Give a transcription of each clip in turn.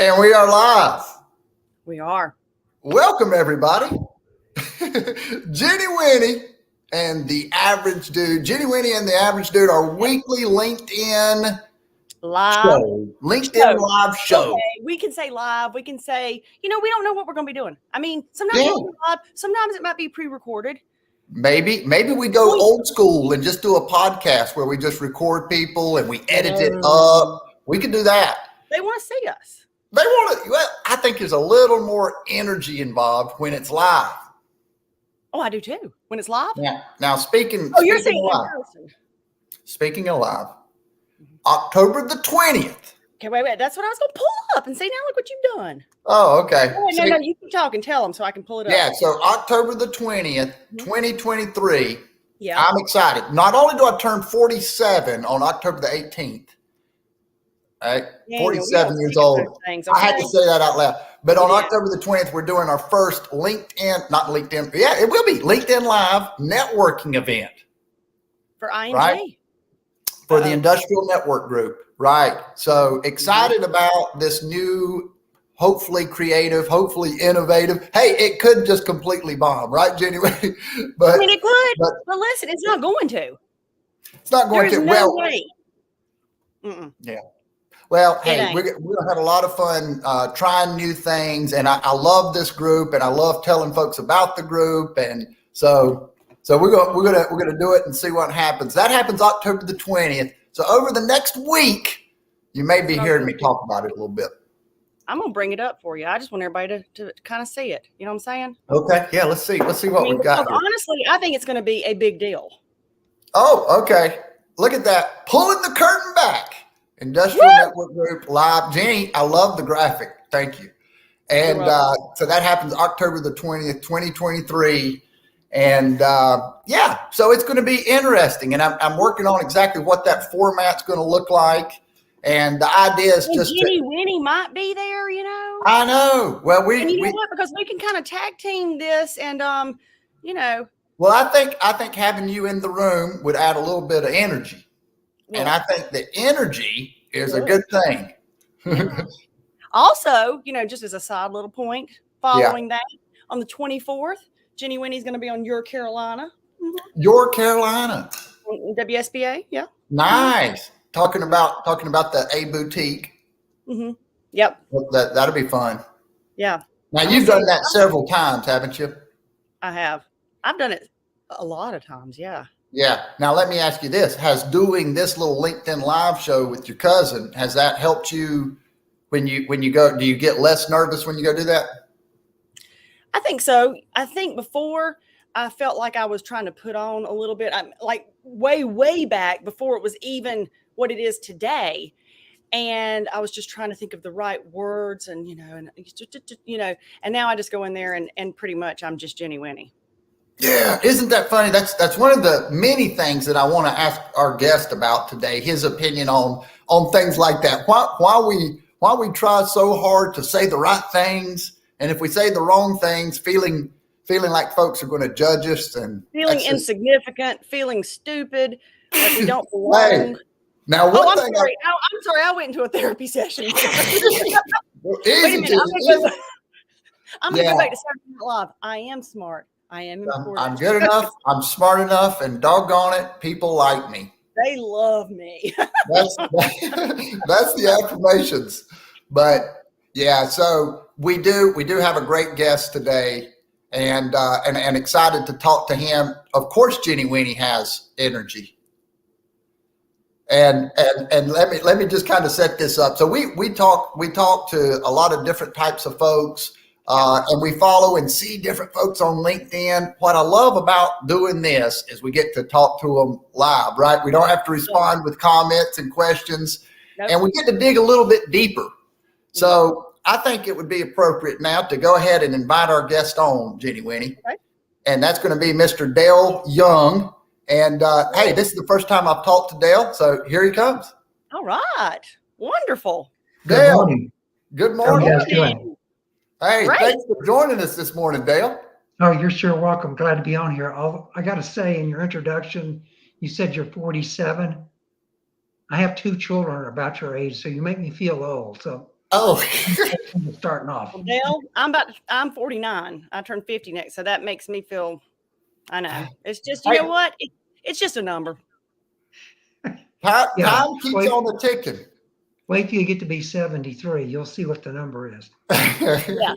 And we are live. We are. Welcome, everybody. Jenny Winny and the Average Dude. Jenny Winny and the Average Dude are weekly LinkedIn Live. LinkedIn live show. Okay. We can say live. We can say, we don't know what we're going to be doing. I mean, sometimes it'll be live. Sometimes it might be pre-recorded. Maybe we go old school and just do a podcast where we just record people and we edit it up. We can do that. They want to see us. They want to. Well, I think there's a little more energy involved when it's live. Oh, I do too. When it's live. Yeah. Now speaking. You're saying live. Speaking of live, October the 20th. Okay, wait. That's what I was going to pull up and say. Now look what you've done. Oh, okay. Oh, no, you keep talking. Tell them so I can pull it up. Yeah. So October the 20th, 2023. Yeah. I'm excited. Not only do I turn 47 on October the 18th. Right? 47 years old. Things, I had to say that out loud. But on October the 20th, we're doing our first not LinkedIn. Yeah, it will be LinkedIn Live networking event. For ING. Right? For the Industrial Network Group. Right. So excited about this new, hopefully creative, hopefully innovative. Hey, it could just completely bomb, right, Jenny? But I mean, it could. But listen, it's not going to. It's not going to. No way. Yeah. Well, hey, we're going to have a lot of fun trying new things, and I love this group, and I love telling folks about the group, and so we're gonna do it and see what happens. That happens October the 20th. So over the next week, you may be hearing me talk about it a little bit. I'm gonna bring it up for you. I just want everybody to kind of see it. You know what I'm saying? Okay. Yeah. Let's see what we've got here. Honestly, I think it's going to be a big deal. Oh, okay. Look at that. Pulling the curtain back. Industrial Network Group Live. Jenny, I love the graphic. Thank you. And so that happens October the 20th, 2023. And so it's going to be interesting. And I'm working on exactly what that format's going to look like. And the idea is just Jenny Winny might be there, I know. Well, and you know what? Because we can kind of tag team this and Well, I think having you in the room would add a little bit of energy. And I think the energy is a good thing. Also, just as a side little point, following that, on the 24th, Jenny Winny's going to be on Your Carolina. Your Carolina. WSBA, yeah. Nice. Talking about the A Boutique. Yep. That'll be fun. Yeah. Now, you've done that several times, haven't you? I have. I've done it a lot of times, yeah. Yeah. Now, let me ask you this. Has doing this little LinkedIn Live show with your cousin, has that helped you when you go? Do you get less nervous when you go do that? I think so. I think before I felt like I was trying to put on a little bit. I'm like way back before it was even what it is today. And I was just trying to think of the right words and and now I just go in there and pretty much I'm just Jenny Winny. Yeah, isn't that funny? That's one of the many things that I want to ask our guest about today. His opinion on things like that. Why we try so hard to say the right things, and if we say the wrong things, feeling like folks are going to judge us and feeling insignificant, feeling stupid, like we don't belong. Hey, now one thing. I'm sorry. I went into a therapy session. Wait a minute. I'm going to go back to Saturday Night Live. I am smart. I am important. I'm good enough. I'm smart enough, and doggone it, people like me. They love me. That's the affirmations. But yeah, so we do have a great guest today, and excited to talk to him. Of course, Jenny Winny has energy. And let me just kind of set this up. So we talk to a lot of different types of folks. And we follow and see different folks on LinkedIn. What I love about doing this is we get to talk to them live, right? We don't have to respond with comments and questions, and we get to dig a little bit deeper. So I think it would be appropriate now to go ahead and invite our guest on, Jenny Winny. Okay. And that's going to be Mr. Dale Young. And hey, this is the first time I've talked to Dale, so here he comes. All right. Wonderful. Dale. Good morning. Good morning. How are you guys doing? Hey, thanks for joining us this morning, Dale. Oh, you're sure welcome. Glad to be on here. I got to say, in your introduction, you said you're 47. I have 2 children about your age, so you make me feel old. So Oh, Starting off. Well, Dale, I'm 49. I turn 50 next, so that makes me feel. I know. It's just, you hey, know what? It's just a number. Yeah. time keeps on the ticking. Wait till you get to be 73. You'll see what the number is. Yeah.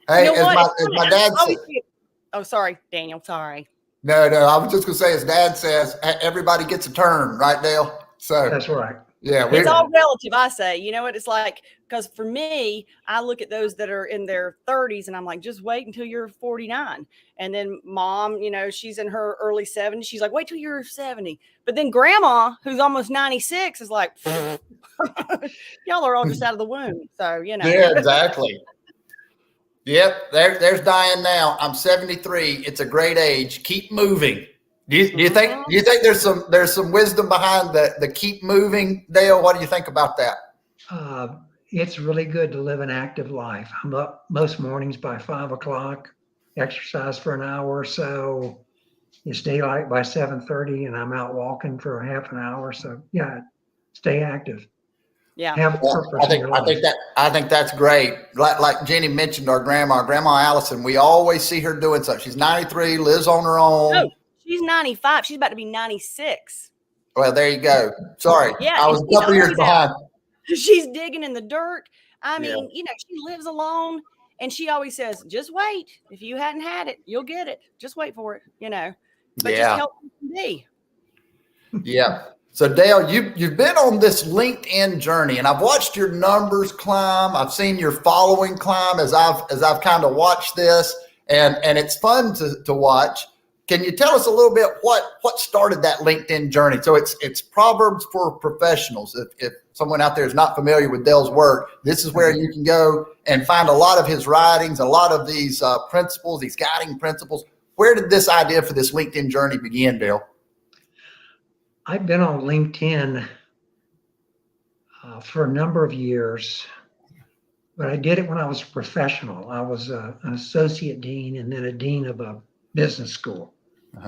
Hey, You know what? as my dad said, Oh, sorry, Daniel. Sorry. no, I was just gonna say, as Dad says, everybody gets a turn, right, Dale? So That's right. yeah, It's all relative, I say. You know what? It's like, because for me, I look at those that are in their 30s and I'm like, just wait until you're 49. And then mom, you know, she's in her early 70s. She's like, wait till you're 70. But then grandma, who's almost 96, is like, y'all are all just out of the womb. So, you know. yeah, exactly. Yep, there's Diane now. I'm 73. It's a great age. Keep moving. Do you think there's some wisdom behind the keep moving, Dale? What do you think about that? It's really good to live an active life. I'm up most mornings by 5 o'clock, exercise for an hour or so. It's daylight by 7:30, and I'm out walking for a half an hour. So yeah, stay active. Yeah. Have purpose in your life. I think that's great. Like Jenny mentioned, our grandma Allison. We always see her doing something. She's 93, lives on her own. No, she's 95. She's about to be 96. Well, there you go. Sorry, Yeah, I was a couple years behind. She's digging in the dirt. I mean, Yeah. you know, she lives alone, and she always says, "Just wait. If you hadn't had it, you'll get it. Just wait for it." You know, but just help me. Yeah. So Dale, you've been on this LinkedIn journey, and I've watched your numbers climb. I've seen your following climb as I've kind of watched this, and it's fun to watch. Can you tell us a little bit what started that LinkedIn journey? So it's Proverbs for Professionals. If someone out there is not familiar with Dale's work, this is where you can go and find a lot of his writings, a lot of these principles, these guiding principles. Where did this idea for this LinkedIn journey begin, Dale? I've been on LinkedIn for a number of years, but I did it when I was a professional. I was an associate dean and then a dean of a business school.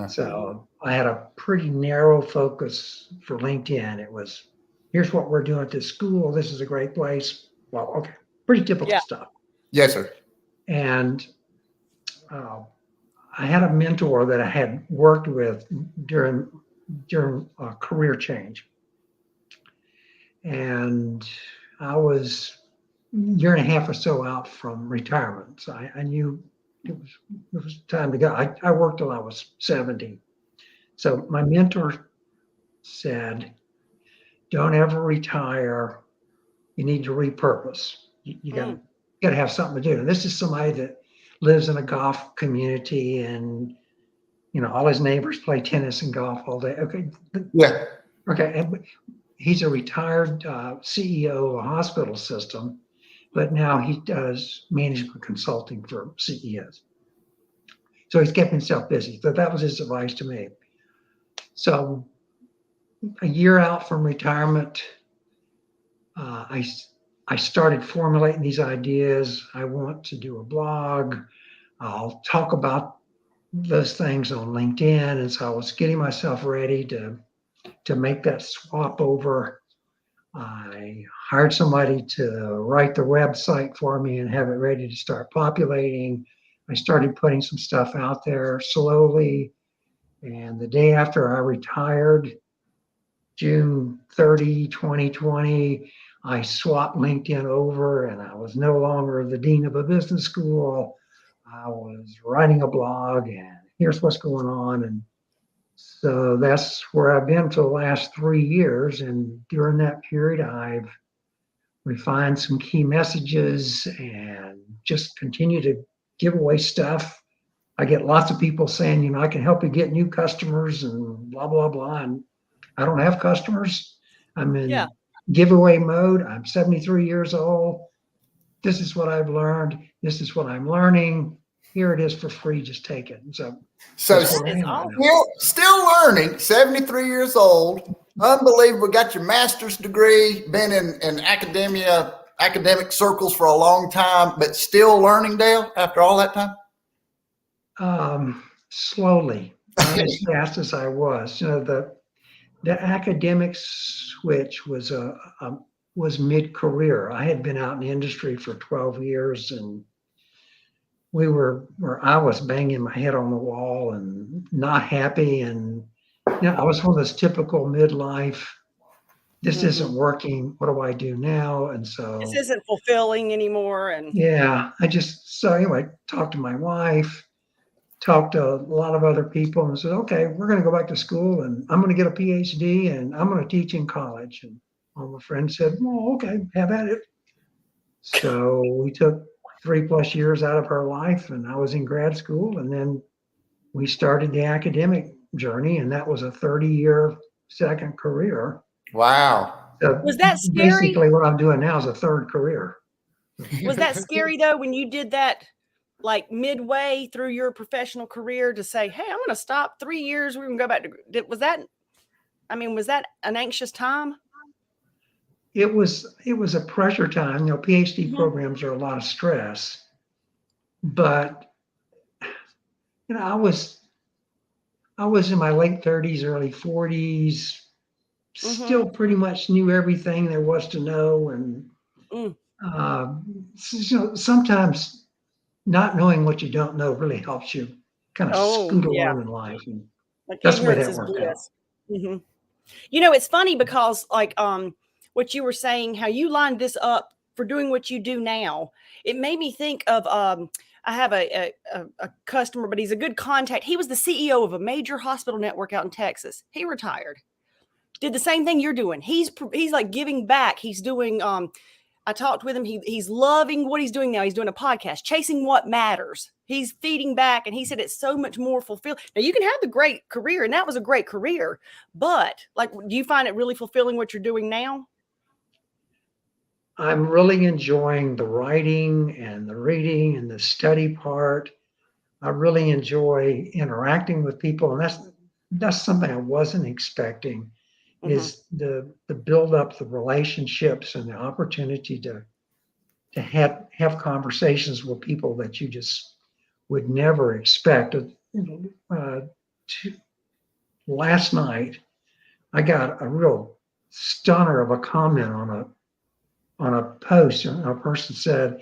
So I had a pretty narrow focus for LinkedIn. It was, here's what we're doing at this school. This is a great place. Well, okay, pretty typical stuff. Yes, sir. And I had a mentor that I had worked with during a career change. And I was a year and a half or so out from retirement. So I knew it was time to go. I worked till I was 70. So my mentor said, don't ever retire. You need to repurpose. You got to have something to do. And this is somebody that lives in a golf community, and you know, all his neighbors play tennis and golf all day. Okay. Yeah. Okay. And he's a retired CEO of a hospital system, but now he does management consulting for CEOs. So he's kept himself busy. So that was his advice to me. So a year out from retirement, I started formulating these ideas. I want to do a blog. I'll talk about those things on LinkedIn. And so I was getting myself ready to make that swap over. I hired somebody to write the website for me and have it ready to start populating. I started putting some stuff out there slowly. And the day after I retired, June 30, 2020, I swapped LinkedIn over, and I was no longer the dean of a business school. I was writing a blog, and here's what's going on. And so that's where I've been for the last 3 years. And during that period, I've refined some key messages and just continue to give away stuff. I get lots of people saying, you know, I can help you get new customers and blah, blah, blah. And I don't have customers. I'm in giveaway mode. I'm 73 years old. This is what I've learned. This is what I'm learning. Here it is for free. Just take it. And so still learning, 73 years old. Unbelievable. Got your master's degree, been in academic circles for a long time, but still learning, Dale, after all that time? Slowly, not as fast as I was. You know, the academic switch was a was mid-career. I had been out in the industry for 12 years, and I was banging my head on the wall and not happy. And I was one of those typical midlife, this isn't working. What do I do now? And so, This isn't fulfilling anymore. And yeah, so anyway, talked to my wife, talked to a lot of other people, and said, okay, we're going to go back to school, and I'm going to get a PhD, and I'm going to teach in college. And all my friends said, well, okay, have at it. So we took 3+ years out of her life, and I was in grad school, and then we started the academic journey, and that was a 30-year second career. Wow. So was that scary? basically what I'm doing now is a third career. Was that scary though, when you did that, like midway through your professional career, to say, hey, I'm going to stop 3 years, we're going to go back to, was that an anxious time? It was a pressure time. PhD programs are a lot of stress, but I was in my late 30s, early 40s, still pretty much knew everything there was to know. And sometimes not knowing what you don't know really helps you kind of scoot along in life. And like that's the way ignorance that is worked bliss. out. It's funny because like what you were saying, how you lined this up for doing what you do now, it made me think of I have a customer, but he's a good contact. He was the CEO of a major hospital network out in Texas. He retired, did the same thing you're doing. He's like giving back. He's doing I talked with him. He's loving what he's doing now. He's doing a podcast, Chasing What Matters. He's feeding back, and he said it's so much more fulfilling. Now, you can have the great career, and that was a great career, but like, do you find it really fulfilling what you're doing now? I'm really enjoying the writing and the reading and the study part. I really enjoy interacting with people, and that's something I wasn't expecting. Is the build up the relationships and the opportunity to have conversations with people that you just would never expect. Last night, I got a real stunner of a comment on a post, and a person said,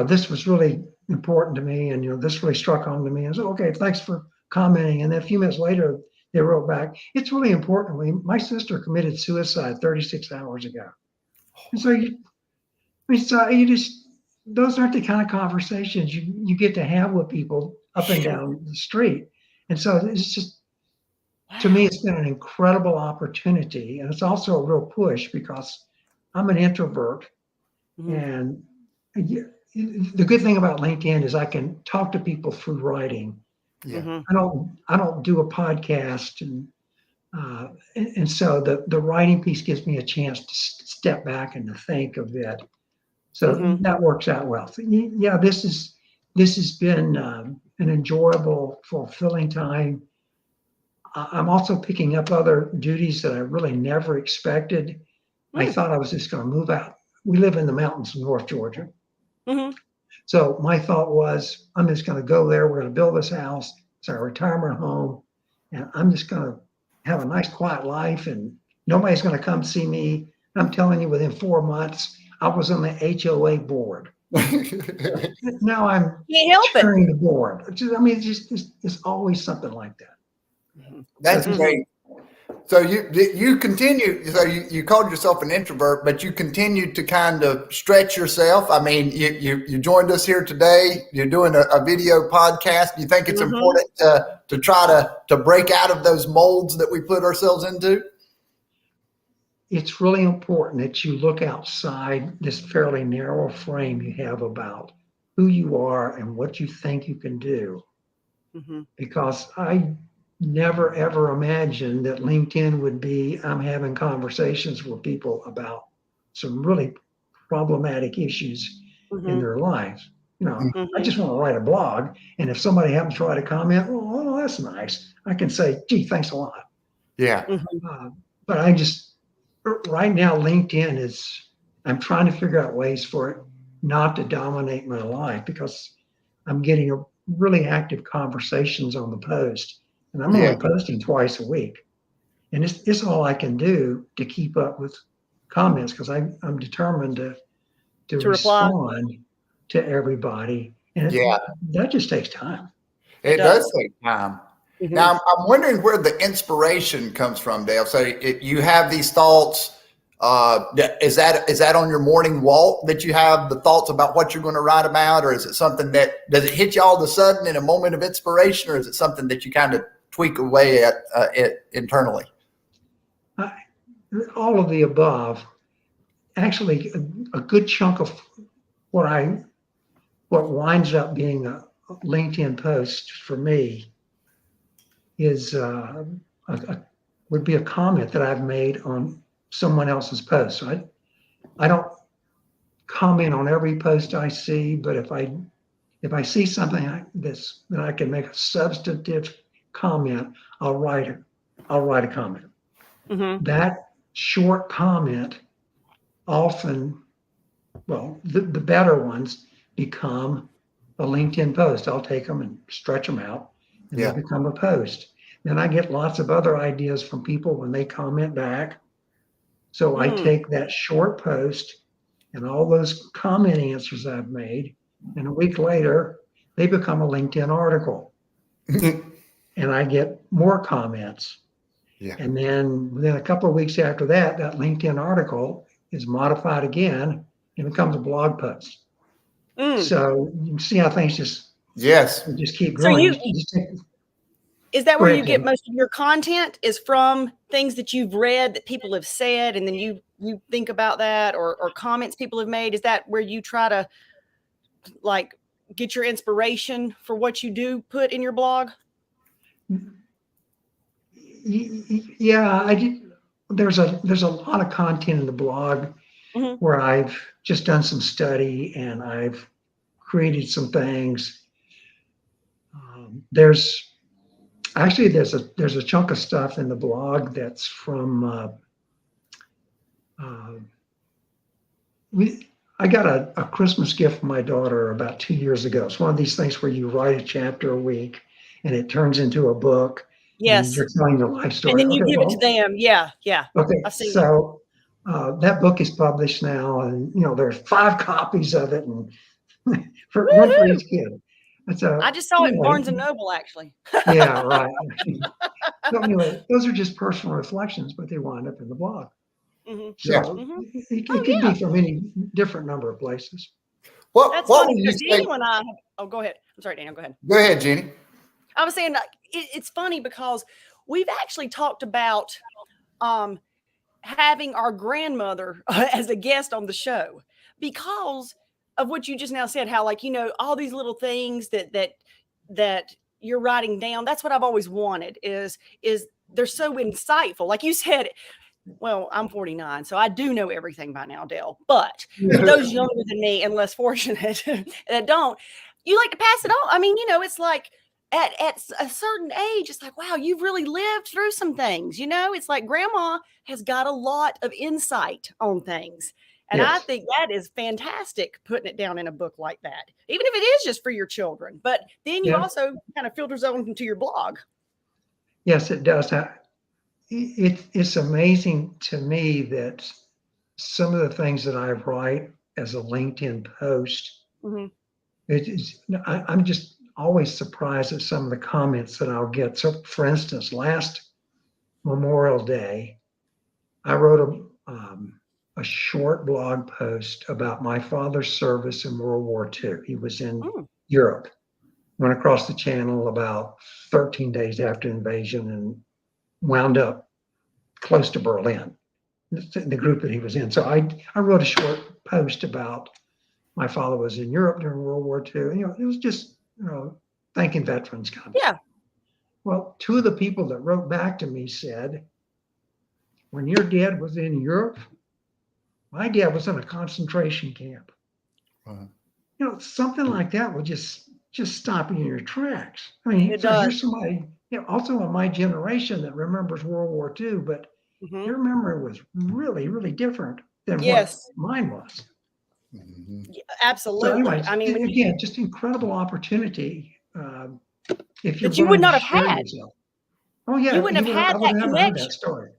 this was really important to me, and this really struck home to me. I said, okay, thanks for commenting. And then a few minutes later, they wrote back, it's really important to me. My sister committed suicide 36 hours ago. And so those aren't the kind of conversations you get to have with people up and down the street. And so it's just, to me, it's been an incredible opportunity. And it's also a real push because I'm an introvert. And the good thing about LinkedIn is I can talk to people through writing. Yeah. I don't do a podcast, and so the writing piece gives me a chance to step back and to think a bit. So that works out well. So, yeah, this has been an enjoyable, fulfilling time. I'm also picking up other duties that I really never expected. I thought I was just going to move out. We live in the mountains of North Georgia. So my thought was, I'm just going to go there. We're going to build this house. It's our retirement home. And I'm just going to have a nice, quiet life. And nobody's going to come see me. I'm telling you, within 4 months, I was on the HOA board. Now I'm chairing the board. It's always something like that. That's great. So you continue. So you called yourself an introvert, but you continued to kind of stretch yourself. I mean, you joined us here today. You're doing a video podcast. Do you think it's important to try to break out of those molds that we put ourselves into? It's really important that you look outside this fairly narrow frame you have about who you are and what you think you can do. Because I never, ever imagined that LinkedIn would be, I'm having conversations with people about some really problematic issues in their lives. I just want to write a blog. And if somebody happens to write a comment, oh, that's nice. I can say, gee, thanks a lot. Yeah. But right now, LinkedIn I'm trying to figure out ways for it not to dominate my life, because I'm getting really active conversations on the post. And I'm only posting twice a week. And it's all I can do to keep up with comments because I'm determined to To reply. respond to everybody, and Yeah, that just takes time. it does. does take time. Mhm. Now, I'm wondering where the inspiration comes from, Dale. So you have these thoughts. Is that on your morning walk that you have the thoughts about what you're going to write about, or is it something that does it hit you all of a sudden in a moment of inspiration, or is it something that you kind of tweak away at it internally? All of the above. Actually, a good chunk of what winds up being a LinkedIn post for me is would be a comment that I've made on someone else's post. So I don't comment on every post I see, but if I see something that I can make a substantive comment, I'll write a comment. Mhm. That short comment often, well, the better ones become a LinkedIn post. I'll take them and stretch them out, and Yeah. they become a post. Then I get lots of other ideas from people when they comment back. So I take that short post and all those comment answers I've made, and a week later, they become a LinkedIn article. And I get more comments. Yeah. And then within a couple of weeks after that, that LinkedIn article is modified again and becomes a blog post. So you can see how things just keep So growing. is that Go where ahead, you get Tim. most of your content is from things that you've read that people have said, and then you think about that or comments people have made? Is that where you try to like get your inspiration for what you do put in your blog? Yeah, I did. There's a lot of content in the blog Mhm. where I've just done some study and I've created some things. There's a chunk of stuff in the blog that's from I got a Christmas gift from my daughter about 2 years ago. It's one of these things where you write a chapter a week and it turns into a book and Yes. you're telling your life And story. then you give it to them. Yeah. Yeah. Okay, I've seen that. so that book is published now, and there's 5 copies of it, and for one for Woohoo! each kid. I just saw it in Anyway, Barnes and Noble, actually. yeah, right. So anyway, those are just personal reflections, but they wind up in the blog. Mhm. Yeah. So Mhm. it could be from any different number of places. What That's what funny would you because say? Daniel and I oh, go ahead. I'm sorry, Daniel, go ahead. Go ahead, Jeannie. I was saying like, it's funny because we've actually talked about having our grandmother as a guest on the show because of what you just now said, how like, all these little things that you're writing down. That's what I've always wanted is they're so insightful. Like you said, well, I'm 49, so I do know everything by now, Dale. But for those younger than me and less fortunate that don't, you like to pass it on. I mean, it's like at a certain age, it's like, wow, you've really lived through some things. It's like grandma has got a lot of insight on things. And I Yes, think that is fantastic putting it down in a book like that, even if it is just for your children. But then you yeah, also kind of filters on into your blog. yes, it does. It's amazing to me that some of the things that I write as a LinkedIn post, Mhm. I'm just always surprised at some of the comments that I'll get. So, for instance, last Memorial Day, I wrote a short blog post about my father's service in World War II. He was in Mm. Europe, went across the channel about 13 days after invasion and wound up close to Berlin, the group that he was in. So I wrote a short post about my father was in Europe during World War II. And, it was just, thanking veterans kind of. Yeah. Well, 2 of the people that wrote back to me said, when your dad was in Europe, my dad was in a concentration camp. Something like that would just stop you in your tracks. I mean, It so does. here's somebody, also of my generation that remembers World War II, but Mhm. their memory was really, really different than what Yes. mine was. Yeah, So absolutely. anyways, I mean, again, just incredible opportunity if you're that you would willing to not have share had. yourself. Oh You yeah, wouldn't have I had would that have never heard that connection. story.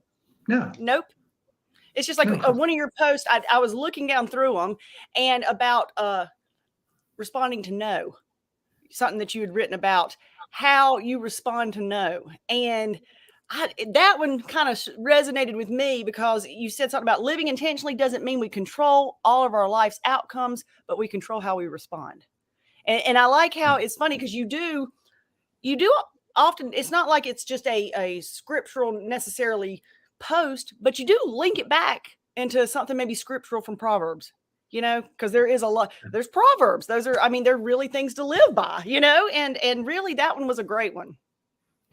No. Nope. It's just like one of your posts. I was looking down through them, and about responding to no, something that you had written about how you respond to no, and that one kind of resonated with me because you said something about living intentionally doesn't mean we control all of our life's outcomes, but we control how we respond. And I like how it's funny because you do often, it's not like it's just a scriptural necessarily post, but you do link it back into something maybe scriptural from Proverbs, because there is a lot, there's Proverbs. Those are, I mean, they're really things to live by, and really that one was a great one.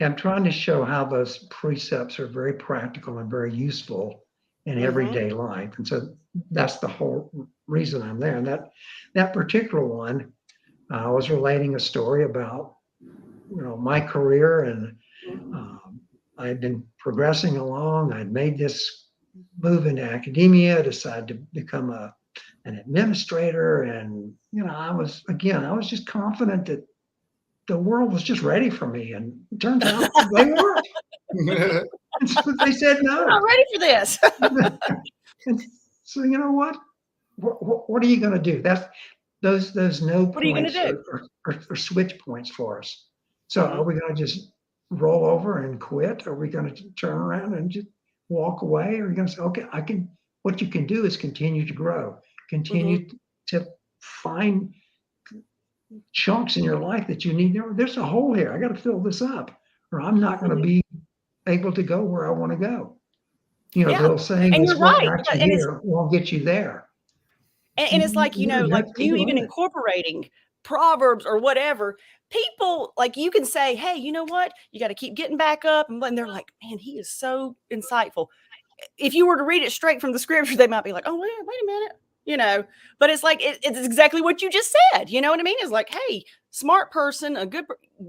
I'm trying to show how those precepts are very practical and very useful in everyday life. And so that's the whole reason I'm there. And that particular one, I was relating a story about, my career, and I'd been progressing along. I'd made this move into academia, decided to become an administrator. And, I was just confident that the world was just ready for me, and it turns out they weren't. And so they said no. I'm not ready for this. And so you know what? What are you going to do? That's those no What are you points gonna do? are switch points for us. So are we going to just roll over and quit? Are we going to turn around and just walk away? Or are you going to say, okay, what you can do is continue to grow, continue to find chunks in your life that you need. There's a hole here. I got to fill this up, or I'm not going to be able to go where I want to go. The old saying and is, you're what right. got you here won't get you there. And it's like, like you even incorporating Proverbs or whatever, people, like, you can say, hey, you know what? You got to keep getting back up. And they're like, man, he is so insightful. If you were to read it straight from the scripture, they might be like, oh, wait a minute. But it's like, it's exactly what you just said. You know what I mean? It's like, hey, smart person,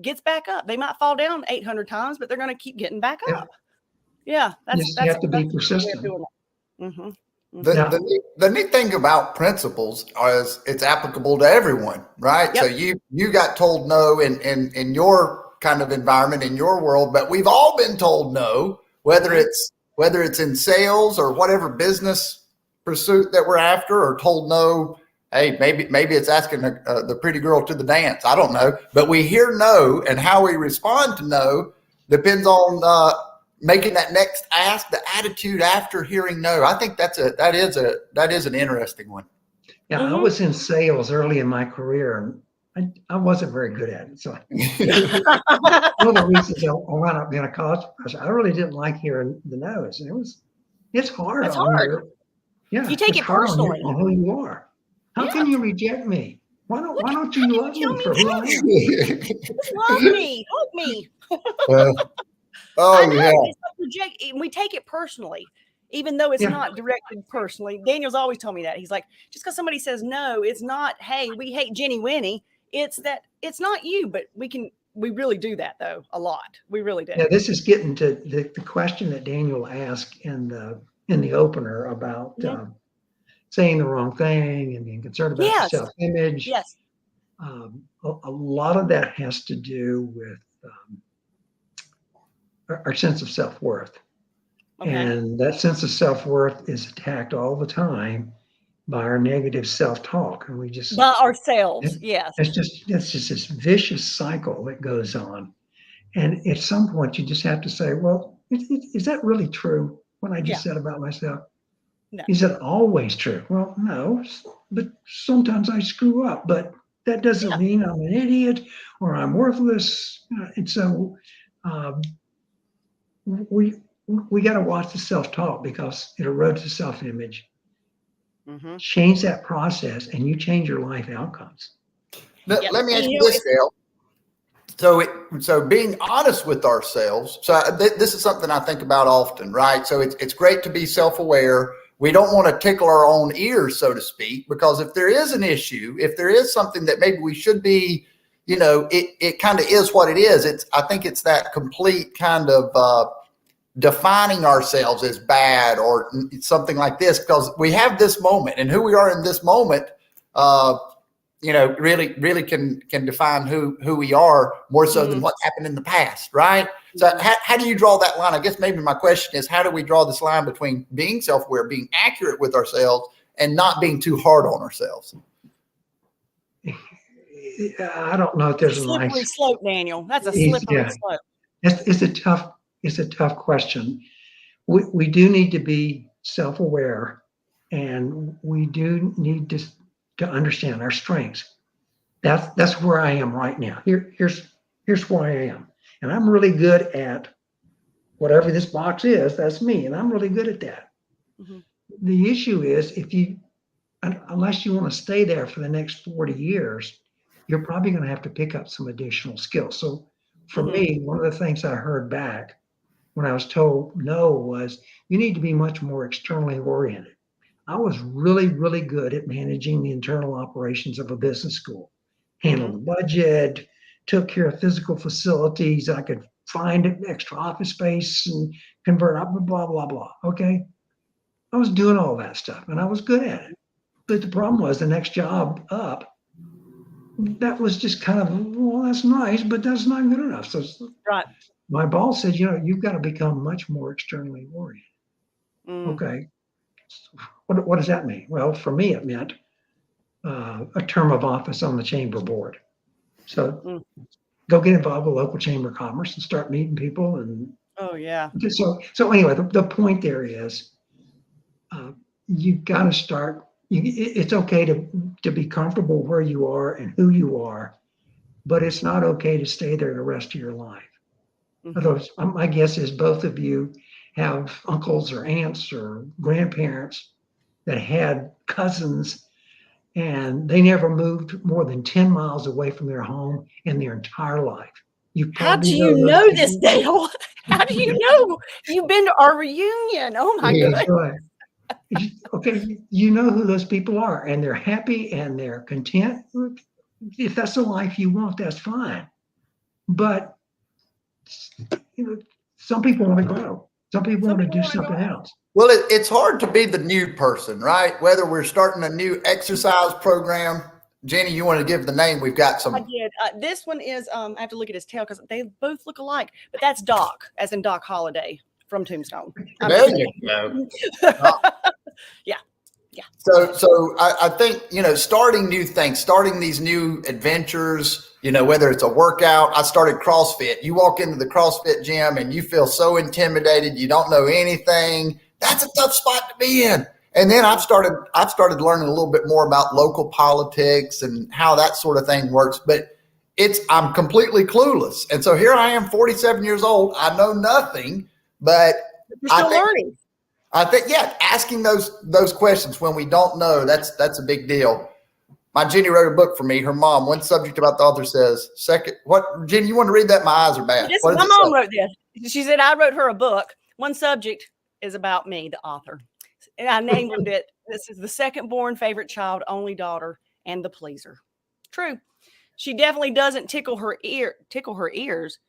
gets back up. They might fall down 800 times, but they're going to keep getting back up. Yeah. You have to be persistent. The neat thing about principles is it's applicable to everyone, right? Yep. So you got told no in your kind of environment, in your world, but we've all been told no, whether it's in sales or whatever business pursuit that we're after, or told no. Hey, maybe it's asking the pretty girl to the dance. I don't know, but we hear no, and how we respond to no depends on making that next ask, the attitude after hearing no. I think that is an interesting one. Yeah, I was in sales early in my career, and I wasn't very good at it. So one of the reasons I wound up being a college professor, I really didn't like hearing the no's. And it's hard. It's hard. You take it personally on who you are. How can you reject me? Why don't you love me for who I am? Love me, help me. We take it personally, even though it's not directed personally. Daniel's always told me that. He's like, just because somebody says no, it's not, hey, we hate WInny. It's that it's not you, but we really do that though a lot. We really do. Yeah, this is getting to the question that Daniel asked in the opener about saying the wrong thing and being concerned about your self-image. Yes. A lot of that has to do with our sense of self-worth. Okay. And that sense of self-worth is attacked all the time by our negative self-talk. And we just by ourselves. Yes. It's just this vicious cycle that goes on. And at some point you just have to say, well, is that really true? What I just said about myself? No. Is it always true? Well, no, but sometimes I screw up, but that doesn't mean I'm an idiot or I'm worthless. And so we got to watch the self-talk because it erodes the self-image. Change that process and you change your life outcomes. Let me ask you this, Dale. So being honest with ourselves. So this is something I think about often, right? So it's great to be self-aware. We don't want to tickle our own ears, so to speak, because if there is an issue, if there is something that maybe we should be, it kind of is what it is. I think it's that complete kind of defining ourselves as bad or something like this, because we have this moment, and who we are in this moment, really can define who we are more so than what happened in the past, right? So how do you draw that line? I guess maybe my question is, how do we draw this line between being self-aware, being accurate with ourselves, and not being too hard on ourselves? I don't know if there's a Slippery nice, slope, Daniel. That's a slippery yeah, slope. it's a tough question. We do need to be self-aware, and we do need to understand our strengths. That's where I am right now. Here's where I am. And I'm really good at whatever this box is, that's me. And I'm really good at that. Mm-hmm. The issue is unless you want to stay there for the next 40 years, you're probably going to have to pick up some additional skills. So for me, one of the things I heard back when I was told no was, you need to be much more externally oriented. I was really, really good at managing the internal operations of a business school, handled the budget, took care of physical facilities. I could find extra office space and convert up, blah, blah, blah. Okay. I was doing all that stuff and I was good at it. But the problem was the next job up, that was just kind of, well, that's nice, but that's not good enough. So right. My boss said, you've got to become much more externally oriented. Okay. What does that mean? Well, for me, it meant a term of office on the chamber board. So go get involved with local chamber of commerce and start meeting people. And oh yeah. So anyway, the point there is, you've got to start. It's okay to be comfortable where you are and who you are, but it's not okay to stay there the rest of your life. Otherwise, my guess is both of you have uncles or aunts or grandparents that had cousins, and they never moved more than 10 miles away from their home in their entire life. How do you know this, Dale? How do you know? You've been to our reunion. Oh my goodness. Right. Okay, you know who those people are, and they're happy and they're content. If that's the life you want, that's fine. But some people want to grow. Some people want to do something else. Well, it's hard to be the new person, right? Whether we're starting a new exercise program. Jenny, you want to give the name? We've got some. I did. This one is, I have to look at his tail because they both look alike, but that's Doc, as in Doc Holliday from Tombstone. There you go. Yeah. So I think, starting new things, starting these new adventures, whether it's a workout. I started CrossFit. You walk into the CrossFit gym and you feel so intimidated. You don't know anything. That's a tough spot to be in. And then I've started learning a little bit more about local politics and how that sort of thing works. But I'm completely clueless. And so here I am, 47 years old. I know nothing, but you're still learning. I think, asking those questions when we don't know, that's a big deal. My Jenny wrote a book for me. Her mom, one subject about the author says, Jenny, you want to read that? My eyes are bad. My mom wrote this. She said, I wrote her a book. One subject is about me, the author. And I named it, this is the second born, favorite child, only daughter, and the pleaser. True. She definitely doesn't tickle her ears. Tickle her ears,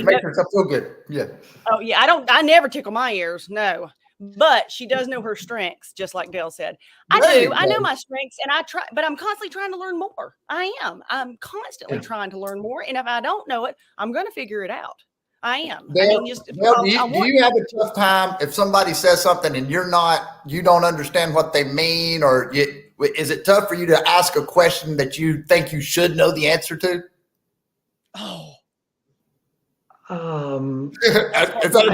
make herself feel good. Yeah. Oh yeah. I never tickle my ears. No. But she does know her strengths, just like Dale said. I do. I know my strengths, and I try, but I'm constantly trying to learn more. I am. I'm constantly trying to learn more. And if I don't know it, I'm going to figure it out. I am. Dale, do you have a tough time if somebody says something and you don't understand what they mean, or is it tough for you to ask a question that you think you should know the answer to? Oh. I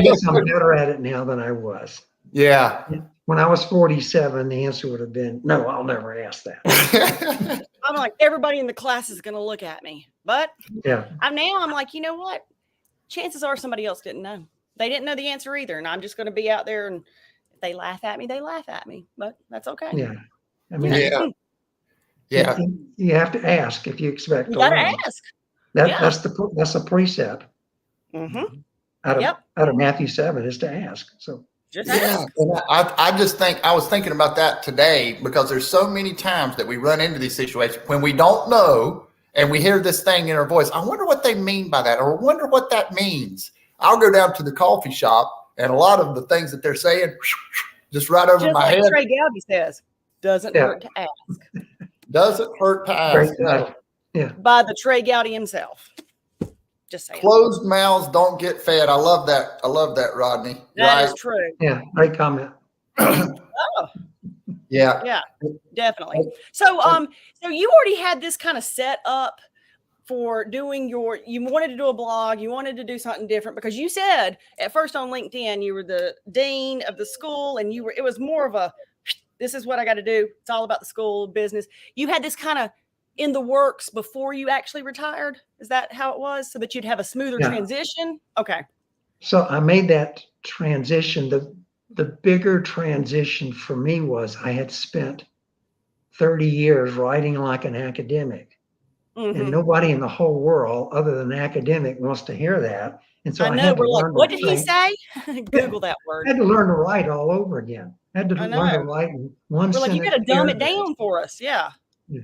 guess I'm better at it now than I was. Yeah. When I was 47, the answer would have been, no, I'll never ask that. I'm like, everybody in the class is going to look at me. But I'm like, you know what? Chances are somebody else didn't know. They didn't know the answer either. And I'm just going to be out there, and if they laugh at me, they laugh at me. But that's okay. Yeah. I mean, you have to ask if you expect to learn. You got to ask. That's a precept. Mm-hmm. Out of Matthew 7 is to ask. So just ask. And I was thinking about that today, because there's so many times that we run into these situations when we don't know and we hear this thing in our voice. I wonder what they mean by that, or wonder what that means. I'll go down to the coffee shop, and a lot of the things that they're saying just right over my head. Trey Gowdy says, doesn't hurt to ask. Doesn't hurt to ask. Yeah. By the Trey Gowdy himself. Just saying. Closed mouths don't get fed. I love that. I love that, Rodney. That Right? is true. Yeah, great comment. Oh, Yeah. yeah, definitely. So, so you already had this kind of set up for doing you wanted to do a blog, you wanted to do something different, because you said at first on LinkedIn, you were the dean of the school, and it was more of a, this is what I got to do. It's all about the school business. You had this kind of in the works before you actually retired. Is that how it was? So that you'd have a smoother transition? Okay. So I made that transition. The bigger transition for me was I had spent 30 years writing like an academic. And nobody in the whole world other than an academic wants to hear that. And so I I know. had to We're like, learn what to did he write. say? Google that word. I had to learn to write all over again. I had to I learn to know. write in one We're like, you got sentence to dumb it paragraphs. down for us. Yeah. Yeah.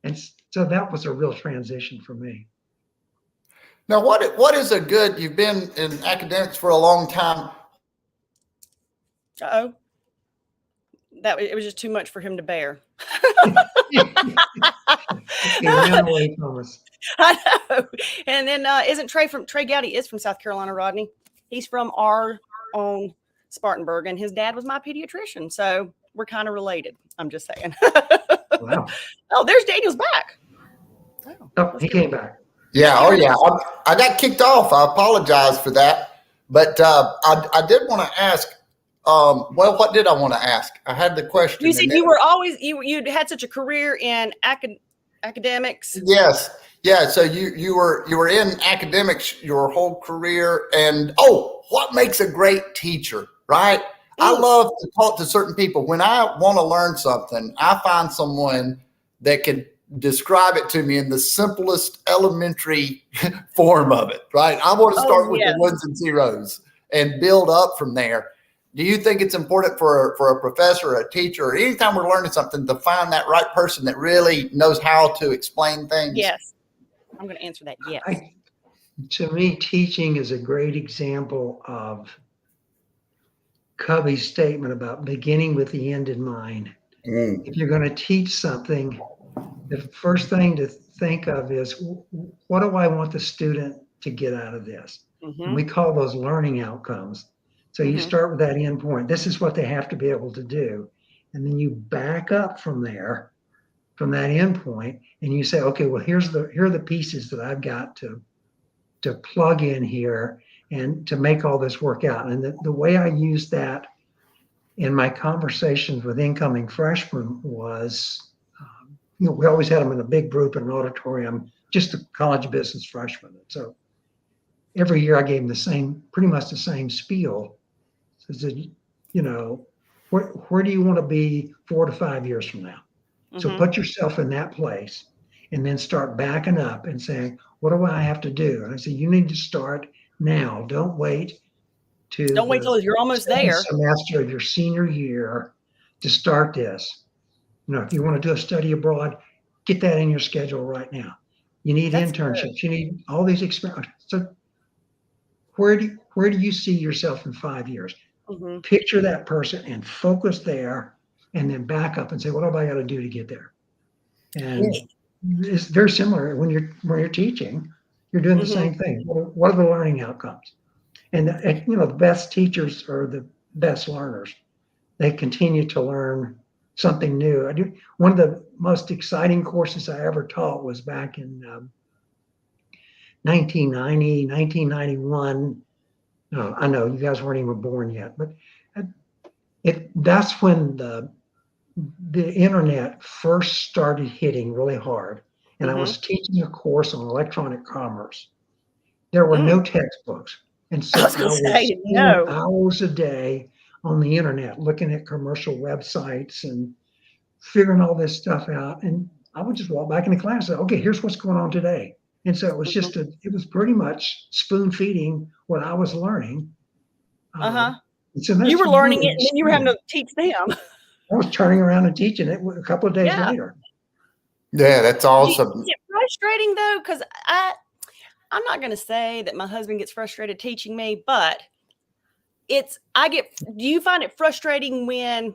And so that was a real transition for me. Now, what is a good? You've been in academics for a long time. Uh-oh. It was just too much for him to bear. He ran away from us. I know. And then isn't Trey Gowdy is from South Carolina, Rodney. He's from our own Spartanburg, and his dad was my pediatrician. So we're kind of related. I'm just saying. Wow. Oh, there's Daniel's back. Oh, he came back. Yeah. Oh, yeah. I got kicked off. I apologize for that. But I did want to ask. Well, what did I want to ask? I had the question. You said you were always you'd had such a career in academics. Yes. Yeah. So you were in academics your whole career, and what makes a great teacher, right? I love to talk to certain people. When I want to learn something, I find someone that can describe it to me in the simplest elementary form of it, right? I want to start with the ones and zeros and build up from there. Do you think it's important for a professor, or a teacher, or anytime we're learning something, to find that right person that really knows how to explain things? Yes. I'm going to answer that. Yes. To me, teaching is a great example of Covey's statement about beginning with the end in mind. If you're going to teach something, the first thing to think of is, what do I want the student to get out of this? And we call those learning outcomes. So you start with that end point. This is what they have to be able to do. And then you back up from there, from that end point, and you say, okay, well, here are the pieces that I've got to plug in here and to make all this work out. And the way I use that in my conversations with incoming freshmen was, we always had them in a big group in an auditorium, just the college business freshmen. So every year I gave them pretty much the same spiel. So I said, where do you want to be 4 to 5 years from now? So put yourself in that place and then start backing up and saying, what do I have to do? And I said, you need to start now. Don't wait till you're almost there. Semester of your senior year to start this. If you want to do a study abroad, get that in your schedule right now. You need internships. Good. You need all these experiences. So where do you see yourself in 5 years? Picture that person and focus there, and then back up and say, what have I got to do to get there? And it's very similar when you're teaching. You're doing the same thing. What are the learning outcomes? And the best teachers are the best learners. They continue to learn something new. One of the most exciting courses I ever taught was back in 1990, 1991. No, I know you guys weren't even born yet, but that's when the internet first started hitting really hard. And I was teaching a course on electronic commerce. There were no textbooks. And so I was spending hours a day on the internet looking at commercial websites and figuring all this stuff out. And I would just walk back into class and say, okay, here's what's going on today. And so it was it was pretty much spoon feeding what I was learning. So you were learning it, and then you were having to teach them. I was turning around and teaching it a couple of days later. Yeah, that's awesome. Is it frustrating though? Because I'm not going to say that my husband gets frustrated teaching me, but do you find it frustrating when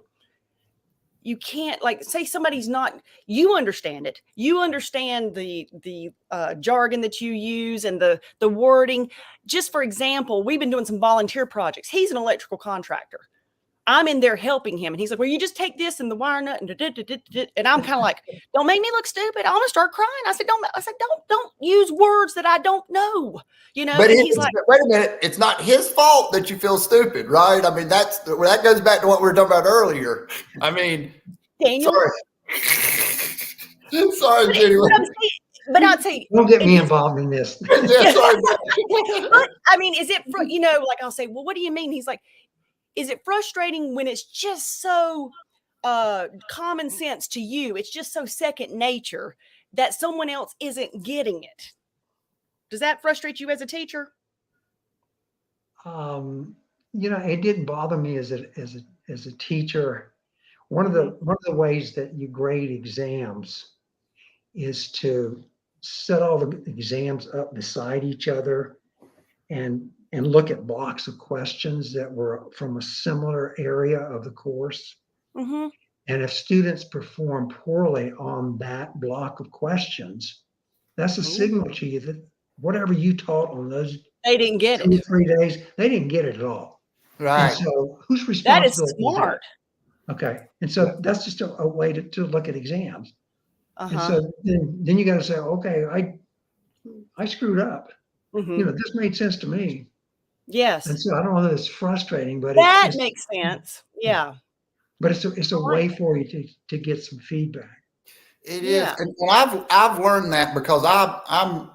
you can't, like, say somebody's not, you understand it. You understand the jargon that you use and the wording. Just for example, we've been doing some volunteer projects. He's an electrical contractor. I'm in there helping him. And he's like, well, you just take this and the wire nut and I'm kind of like, don't make me look stupid. I'm gonna start crying. I said, don't use words that I don't know, But and he's like, wait a minute, it's not his fault that you feel stupid, right? I mean, that goes back to what we were talking about earlier. I mean, Daniel. Sorry, Jenny. But I'd say, don't get me involved in this. Yeah, sorry. But, I mean, is it, like I'll say, well, what do you mean? He's like, is it frustrating when it's just so common sense to you? It's just so second nature that someone else isn't getting it. Does that frustrate you as a teacher? It didn't bother me as a teacher. One of the ways that you grade exams is to set all the exams up beside each other and look at blocks of questions that were from a similar area of the course. Mm-hmm. And if students perform poorly on that block of questions, that's a signal to you that whatever you taught on those they didn't get 2 or 3 days, they didn't get it at all. Right. And so whose responsibility that is smart. Okay. And so that's just a way to look at exams. And Uh-huh. so then you got to say, okay, I screwed up. Mm-hmm. This made sense to me. Yes. And so I don't know that it's frustrating, but that makes sense. Yeah. But it's a way for you to get some feedback. It is, and I've learned that because I'm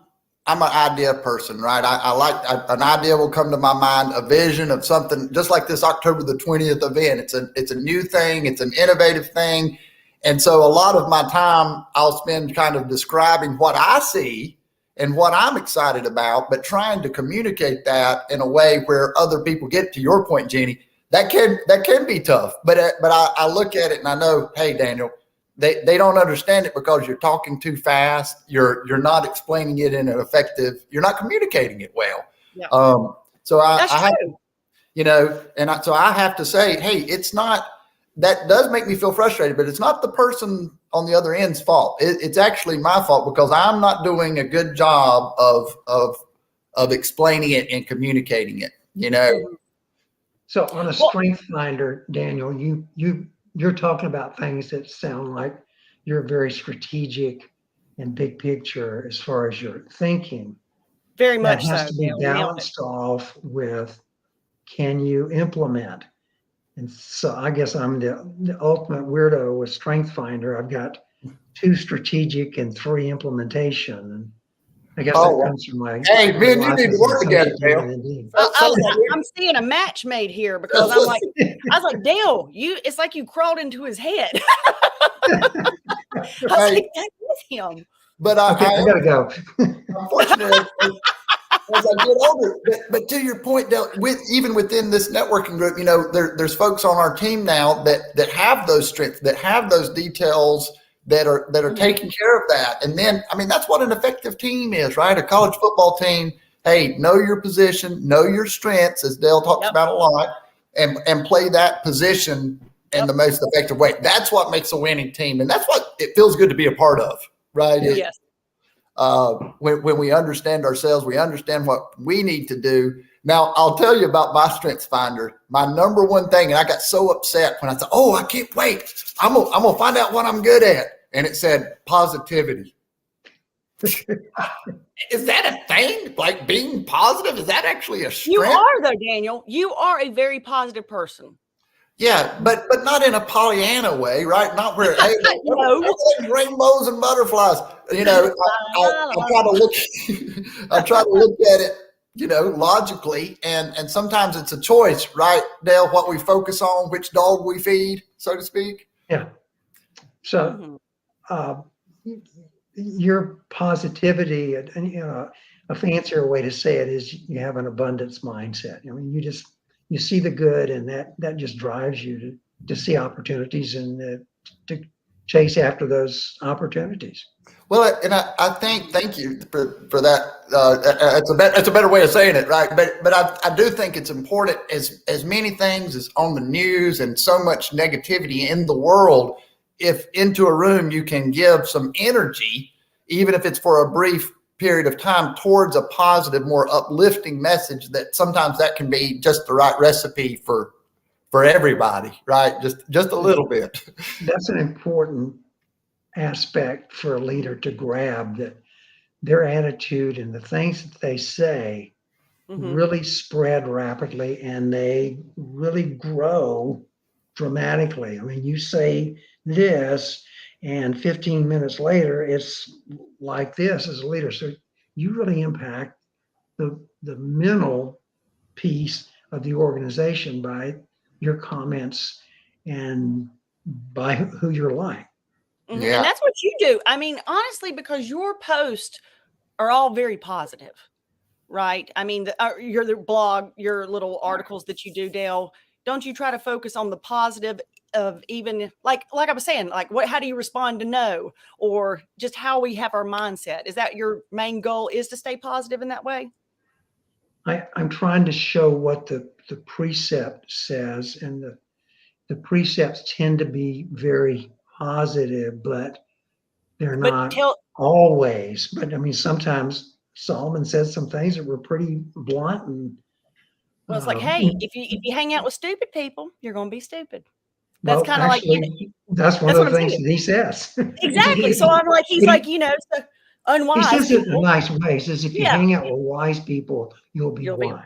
an idea person, right? I like an idea will come to my mind, a vision of something, just like this October the 20th event. It's a new thing, it's an innovative thing, and so a lot of my time I'll spend kind of describing what I see and what I'm excited about, but trying to communicate that in a way where other people get. To your point, Jenny, that can be tough, but I look at it and I know, hey, Daniel, they don't understand it because you're talking too fast. You're not explaining it in an effective. You're not communicating it well. Yeah. So I That's have, true. so I have to say, hey, it's not. That does make me feel frustrated, but it's not the person on the other end's fault. It's actually my fault because I'm not doing a good job of explaining it and communicating it. So on a strength finder, Daniel, you're talking about things that sound like you're very strategic and big picture as far as your thinking. Very much that has so. to be balanced off with, can you implement? And so I guess I'm the ultimate weirdo with strength finder. I've got 2 strategic and 3 implementation. And I guess that comes from my. Hey, me and you need to work together, Dale. I'm seeing a match made here because I was like, Dale, it's like you crawled into his head. I was like, that is him. But I gotta go. Unfortunately, as I get older, but to your point, Dale, even within this networking group, there's folks on our team now that have those strengths, that have those details, that are taking care of that. And then, I mean, that's what an effective team is, right? A college football team. Hey, know your position, know your strengths, as Dale talks about a lot, and play that position in the most effective way. That's what makes a winning team, and that's what it feels good to be a part of, right? Yes. When we understand ourselves, we understand what we need to do. Now, I'll tell you about my strengths finder. My number one thing, and I got so upset when I thought, oh, I can't wait. I'm gonna find out what I'm good at. And it said positivity. Is that a thing? Like being positive? Is that actually a strength? You are, though, Daniel. You are a very positive person. Yeah, but not in a Pollyanna way, right? Not where hey, no. Rainbows and butterflies. I try to look. I try to look at it, logically, and sometimes it's a choice, right, Dale? What we focus on, which dog we feed, so to speak. Yeah. So, your positivity, and a fancier way to say it is you have an abundance mindset. I mean, you see the good, and that just drives you to see opportunities and to chase after those opportunities. Well, and I think, thank you for that. It's a better way of saying it, right? But I do think it's important, as many things as on the news and so much negativity in the world. If into a room you can give some energy, even if it's for a brief period of time, towards a positive, more uplifting message, that sometimes that can be just the right recipe for everybody, right? Just a little bit. That's an important aspect for a leader to grab, that their attitude and the things that they say really spread rapidly, and they really grow dramatically. I mean, you say this and 15 minutes later it's like this as a leader. So you really impact the mental piece of the organization by your comments and by who you're like. Yeah. And that's what you do. I mean, honestly, because your posts are all very positive, right? I mean, your blog, your little articles that you do, Dale, don't you try to focus on the positive of, even like I was saying, like how do you respond to no, or just how we have our mindset? Is that your main goal, is to stay positive in that way? I'm trying to show what the precept says, and the precepts tend to be very positive, but they're not always. But I mean, sometimes Solomon says some things that were pretty blunt. And well, it's like, hey, if you hang out with stupid people, you're going to be stupid. That's kind of like, that's one of the things that he says. Exactly. So I'm like, he's like, so unwise. He says it in a nice way. He says, if you hang out with wise people, you'll be wise.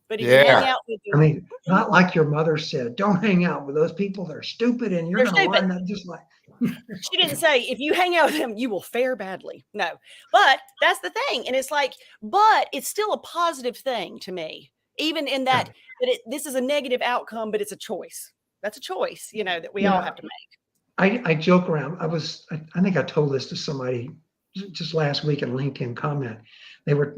But if you hang out with I mean, not like your mother said, don't hang out with those people. They're stupid, and you're going to wind up just like. She didn't say, if you hang out with them, you will fare badly. No, but that's the thing. And it's like, but it's still a positive thing to me, even in that this is a negative outcome, but it's a choice. That's a choice, that we all have to make. I joke around. I think I told this to somebody just last week in a LinkedIn comment. They were,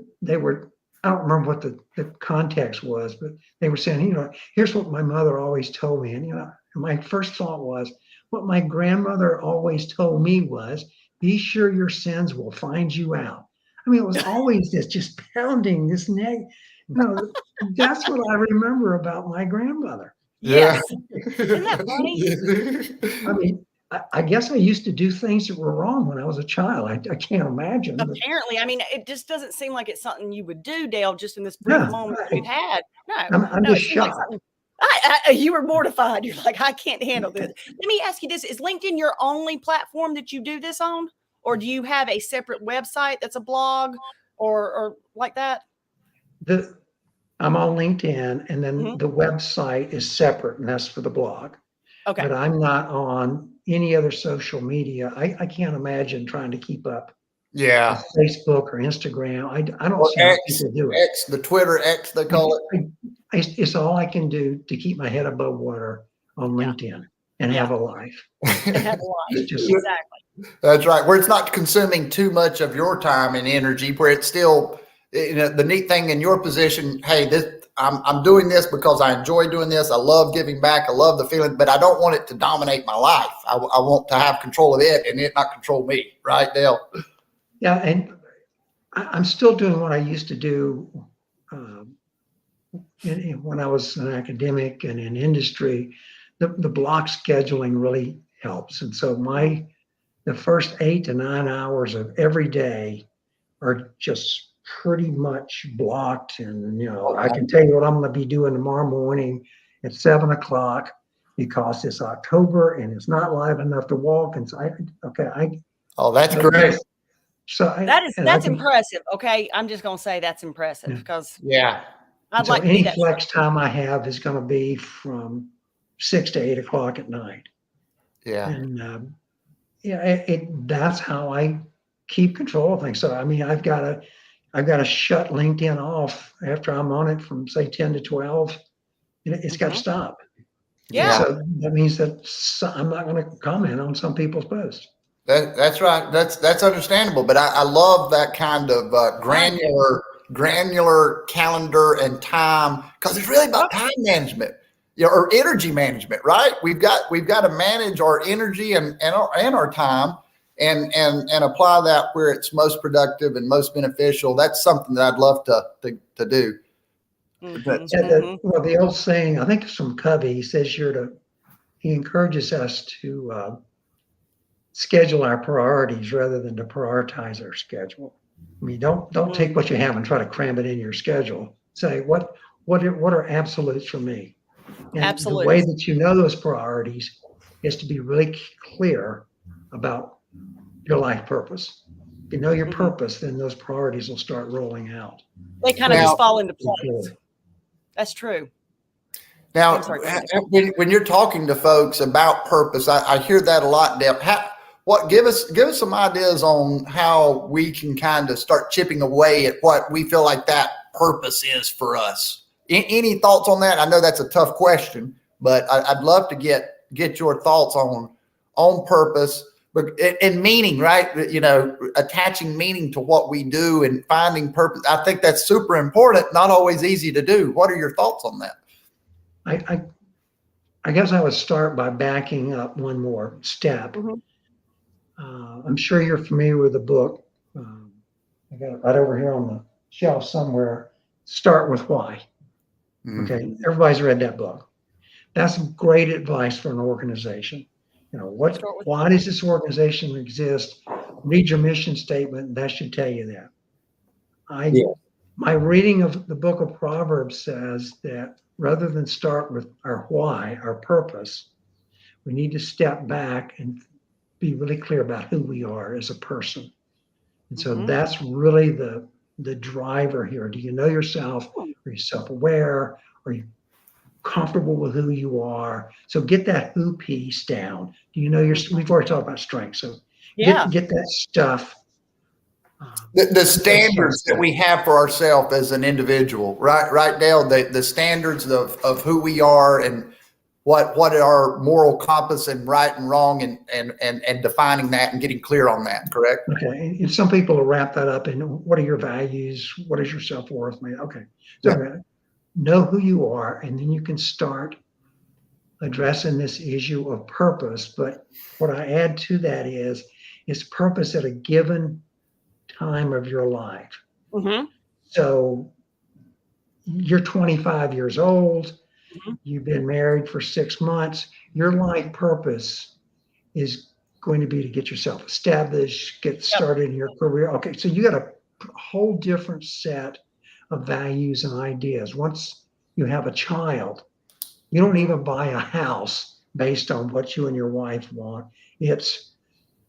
I don't remember what the context was, but they were saying, here's what my mother always told me. And, my first thought was, what my grandmother always told me was, be sure your sins will find you out. I mean, it was always this just pounding this neck. That's what I remember about my grandmother. Yes. Isn't that funny? I mean, I guess I used to do things that were wrong when I was a child. I can't imagine. Apparently. I mean, it just doesn't seem like it's something you would do, Dale, just in this brief moment we've had. No. I'm just shocked. You were mortified. You're like, I can't handle this. Let me ask you this. Is LinkedIn your only platform that you do this on? Or do you have a separate website that's a blog or like that? I'm on LinkedIn, and then the website is separate, and that's for the blog. Okay. But I'm not on any other social media. I can't imagine trying to keep up. Yeah. Facebook or Instagram. I don't see how people do it. X, the Twitter X, they call it. It's all I can do to keep my head above water on LinkedIn and have a life. Exactly. That's right. Where it's not consuming too much of your time and energy, where it's still, the neat thing in your position, hey, I'm doing this because I enjoy doing this. I love giving back. I love the feeling, but I don't want it to dominate my life. I want to have control of it and it not control me. Right, Dale? Yeah. And I'm still doing what I used to do when I was an academic and in industry. The block scheduling really helps. And so the first 8 to 9 hours of every day are just pretty much blocked. And, I can tell you what I'm going to be doing tomorrow morning at 7:00 because it's October and it's not live enough to walk. And so that's great. So that's impressive. Okay. I'm just going to say that's impressive because I'd like to any flex time I have is going to be from 6 to 8 o'clock at night. Yeah. And that's how I keep control of things. So, I mean, I've got to shut LinkedIn off after I'm on it from say 10 to 12. It's got to stop. Yeah. So that means that I'm not going to comment on some people's posts. That's right. That's understandable. But I love that kind of granular calendar and time, because it's really about time management, or energy management, right? We've got to manage our energy and our time. and apply that where it's most productive and most beneficial. That's something that I'd love to do. Mhm, Yeah, mhm. well, the old saying, I think it's from Covey, he says he encourages us to schedule our priorities rather than to prioritize our schedule. I mean, don't take what you have and try to cram it in your schedule. Say what are absolutes for me? And the way Absolutes. that you know those priorities is to be really clear about your life purpose. If you know your Mhm. purpose, then those priorities will start rolling out. They kind of Now, just fall into place. Before. That's true. Now, I'm sorry. when you're talking to folks about purpose, I hear that a lot, Deb. Give us some ideas on how we can kind of start chipping away at what we feel like that purpose is for us. Any thoughts on that? I know that's a tough question, but I'd love to get your thoughts on purpose, but and meaning, right? You know, attaching meaning to what we do and finding purpose. I think that's super important. Not always easy to do. What are your thoughts on that? I guess I would start by backing up one more step. Mhm. I'm sure you're familiar with the book. I got it right over here on the shelf somewhere. Start with why. Okay, everybody's read that book. That's great advice for an organization. You know, Start with why does this organization exist? Read your mission statement. That should tell you that. My reading of the book of Proverbs says that rather than start with our why, our purpose, we need to step back and be really clear about who we are as a person. And so Mhm. that's really the driver here. Do you know yourself? Are you self-aware? Are you comfortable with who you are? So get that who piece down. Do you know your? We've already talked about strengths. So Yeah. get that stuff. The standards that we have for ourselves as an individual, right, Dale? The standards of who we are and what our moral compass and right and wrong and defining that and getting clear on that, correct? Okay. And some people will wrap that up in what are your values? What is your self-worth? Okay. So Yeah. know who you are, and then you can start addressing this issue of purpose. But what I add to that is purpose at a given time of your life. Mhm. So you're 25 years old, Mhm. you've been married for 6 months, your life purpose is going to be to get yourself established, get Yep. started in your career. Okay, so you got a whole different set of values and ideas. Once you have a child, you don't even buy a house based on what you and your wife want. It's,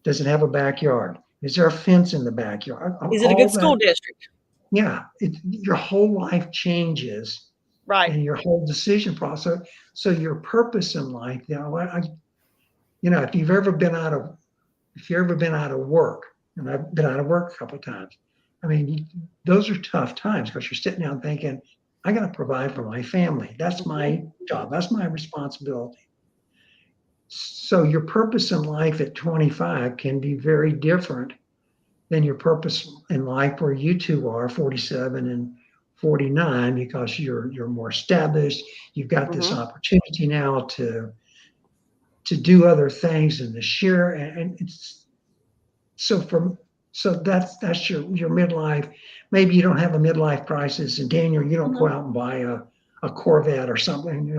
does it have a backyard? Is there a fence in the backyard? Is it a All good that, school district? yeah, your whole life changes Right. and your whole decision process. So your purpose in life, if you've ever been out of work, and I've been out of work a couple of times, I mean, those are tough times because you're sitting down thinking, I got to provide for my family. That's my job. That's my responsibility. So your purpose in life at 25 can be very different than your purpose in life where you two are 47 and 49 because you're more established. You've got this Mhm. opportunity now to do other things and to share, and it's so that's your midlife. Maybe you don't have a midlife crisis, and Daniel, you don't go Mhm. out and buy a Corvette or something.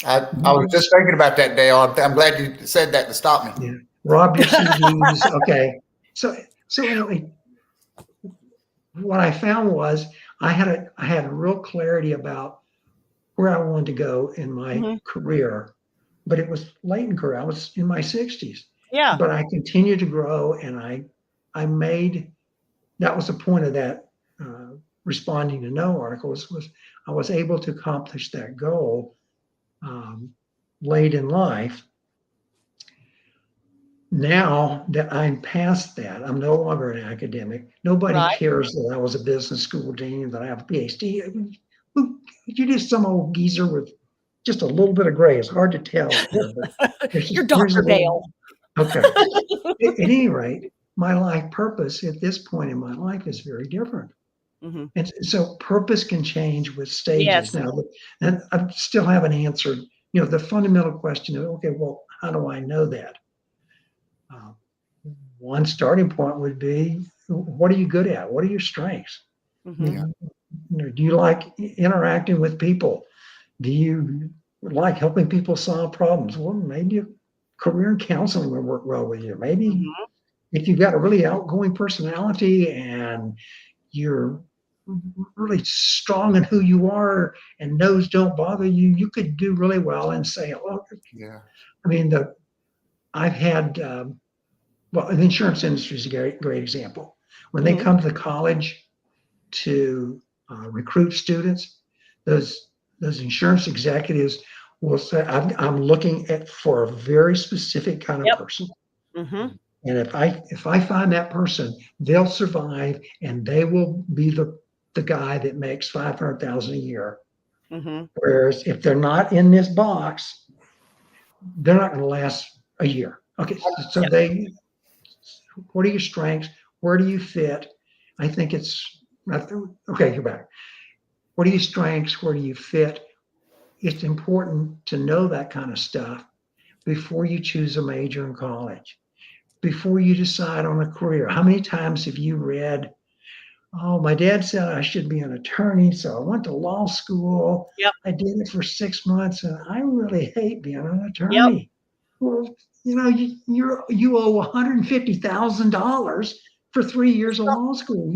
I was just thinking about that, Dale. I'm glad you said that to stop me. Yeah, rob your CDs. Okay, so anyway, what I found was I had real clarity about where I wanted to go in my Mhm. career, but it was late in career. I was in my 60s, Yeah. but I continued to grow, and I made, that was the point of that responding to no article was I was able to accomplish that goal late in life. Now that I'm past that, I'm no longer an academic. Nobody Right. cares that I was a business school dean, that I have a PhD. You're just some old geezer with just a little bit of gray. It's hard to tell here, but You're here's a Dr. little. Dale. Okay. At any rate, my life purpose at this point in my life is very different. Mhm. And so purpose can change with stages. Yes. Now, and I still haven't answered, the fundamental question of, okay, well, how do I know that? Uh, one starting point would be, what are you good at? What are your strengths? Mm-hmm. Do you like interacting with people? Do you like helping people solve problems? Well, maybe a career in counseling would work well with you. Maybe Mm-hmm. if you've got a really outgoing personality and you're really strong in who you are and no's don't bother you, you could do really well in sales. Yeah. I mean, I've had, well, the insurance industry is a great example. When they Mm-hmm. come to the college to recruit students, those insurance executives will say, I'm looking for a very specific kind of Yep. person. Mm-hmm. And if I find that person, they'll survive and they will be the guy that makes 500,000 a year. Mm-hmm. Whereas if they're not in this box, they're not going to last a year. Okay, so Yep. what are your strengths? Where do you fit? I think it's okay. You're back. What are your strengths? Where do you fit? It's important to know that kind of stuff before you choose a major in college, before you decide on a career. How many times have you read, oh, my dad said I should be an attorney, so I went to law school. Yep. I did it for 6 months, and I really hate being an Yep. attorney. Well, you owe $150,000 for 3 years of law school.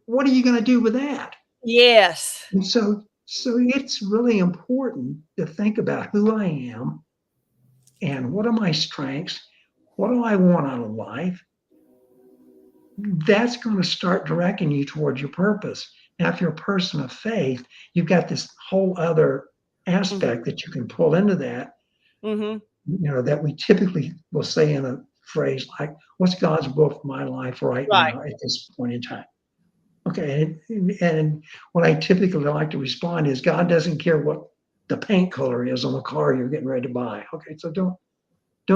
What are you going to do with that? Yes. And so it's really important to think about who I am and what are my strengths. What do I want out of life? That's going to start directing you towards your purpose. Now, if you're a person of faith, you've got this whole other aspect that you can pull into that, Mm-hmm. that we typically will say in a phrase like, what's God's will for my life right Right. now at this point in time? Okay. And what I typically like to respond is, God doesn't care what the paint color is on the car you're getting ready to buy. Okay. So don't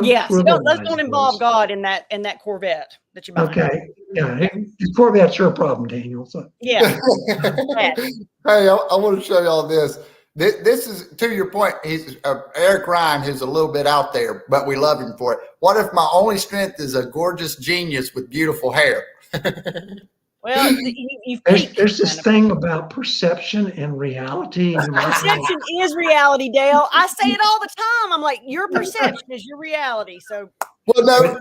Yes. Let's trivialize don't involve this. God in that Corvette that you're buying. Okay. Yeah. Yeah. Corvette's your problem, Daniel. So Yeah. Hey, I want to show y'all this. This is, to your point, he's Eric Ryan, who's a little bit out there, but we love him for it. What if my only strength is a gorgeous genius with beautiful hair? Well, you've peaked. there's this thing about perception and reality. And Perception is reality, Dale. I say it all the time. I'm like, your perception is your reality. So, Well, no,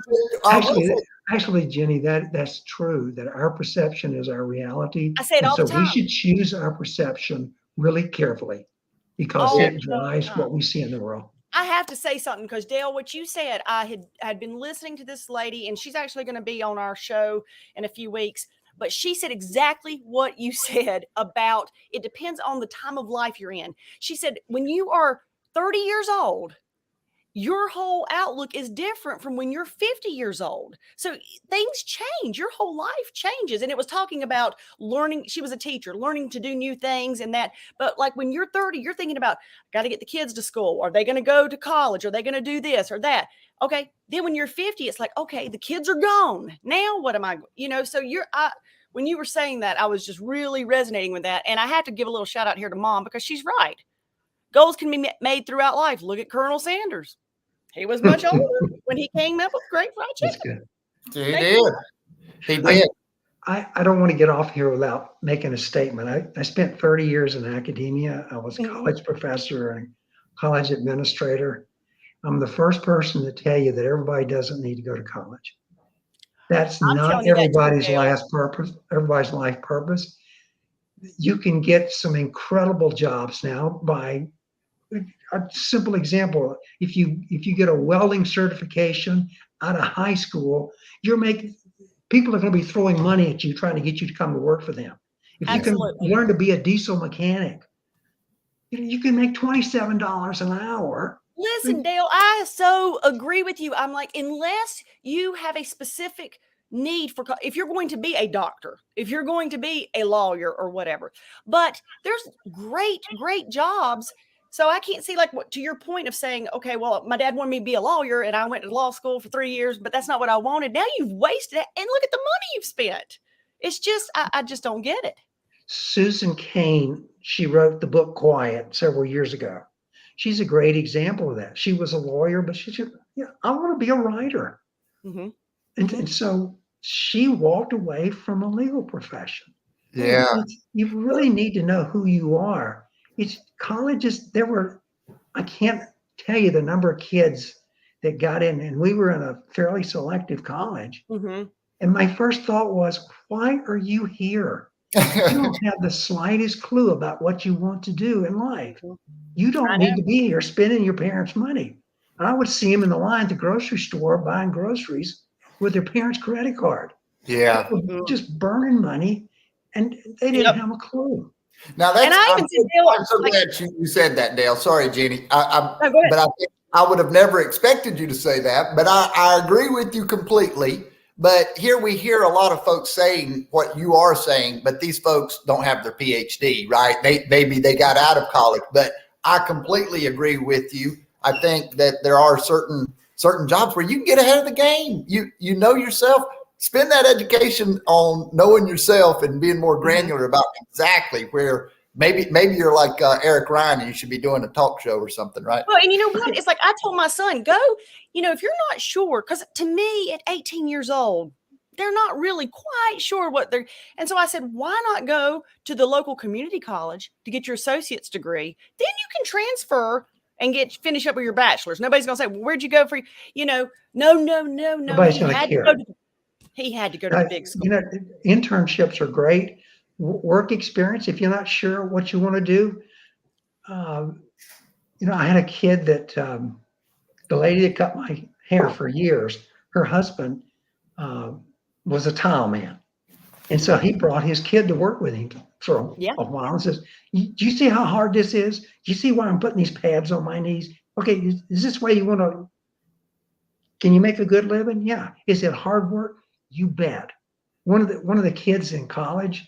actually, Jenny, that's true. That our perception is our reality, I say it and all so the time. we should choose our perception really carefully because it drives what we see in the world. I have to say something because Dale, what you said, I had been listening to this lady, and she's actually going to be on our show in a few weeks. But she said exactly what you said about it depends on the time of life you're in. She said, when you are 30 years old, your whole outlook is different from when you're 50 years old. So things change. Your whole life changes. And it was talking about learning. She was a teacher, learning to do new things and that. But like when you're 30, you're thinking about, got to get the kids to school. Are they going to go to college? Are they going to do this or that? Okay. Then when you're 50, it's like, okay, the kids are gone. Now what am I, so when you were saying that, I was just really resonating with that. And I have to give a little shout out here to Mom because she's right. Goals can be made throughout life. Look at Colonel Sanders. He was much older when he came up with great fried chicken. That's good. He did. He did. I don't want to get off here without making a statement. I spent 30 years in academia. I was a college professor and college administrator. I'm the first person to tell you that everybody doesn't need to go to college. That's not everybody's life purpose. You can get some incredible jobs now by a simple example. If you get a welding certification out of high school, people are going to be throwing money at you trying to get you to come to work for them. If you can learn to be a diesel mechanic, you can make $27 an hour. Listen, Dale, I so agree with you. I'm like, unless you have a specific need for, if you're going to be a doctor, if you're going to be a lawyer or whatever, but there's great jobs. So I can't see, like, what to your point of saying, okay, well, my dad wanted me to be a lawyer and I went to law school for 3 years, but that's not what I wanted. Now you've wasted it. And look at the money you've spent. It's just, I just don't get it. Susan Cain, she wrote the book Quiet several years ago. She's a great example of that. She was a lawyer, but she said, I want to be a writer. Mm-hmm. And so she walked away from a legal profession. Yeah. You really need to know who you are. It's colleges, I can't tell you the number of kids that got in, and we were in a fairly selective college. Mm-hmm. And my first thought was, why are you here? You don't have the slightest clue about what you want to do in life. You I don't know. need to be here spending your parents' money. I would see them in the line at the grocery store buying groceries with their parents' credit card. Yeah. Just burning money, and they didn't Yep. have a clue. Now And I even said, Dale, I'm so like, glad you said that, Dale. Sorry, Jeannie. no, go ahead. But I think I would have never expected you to say that. But I agree with you completely. But here we hear a lot of folks saying what you are saying, but these folks don't have their PhD, right? Maybe they got out of college, but I completely agree with you. I think that there are certain jobs where you can get ahead of the game. You know yourself. Spend that education on knowing yourself and being more granular about exactly where maybe you're like Eric Ryan and you should be doing a talk show or something, right? Well, and you know what? It's like I told my son, go, if you're not sure, because to me at 18 years old, they're not really quite sure what they're. And so I said, why not go to the local community college to get your associate's degree? Then you can transfer and finish up with your bachelor's. Nobody's going to say, well, where'd you go for, no. Nobody's going to care. He had to go to the big school. Internships are great. Work experience, if you're not sure what you want to do. I had a kid that the lady that cut my hair for years, her husband was a tile man. And so he brought his kid to work with him for a while and says, do you see how hard this is? Do you see why I'm putting these pads on my knees? Okay, is this way you want to, can you make a good living? Yeah. Is it hard work? You bet. One of the kids in college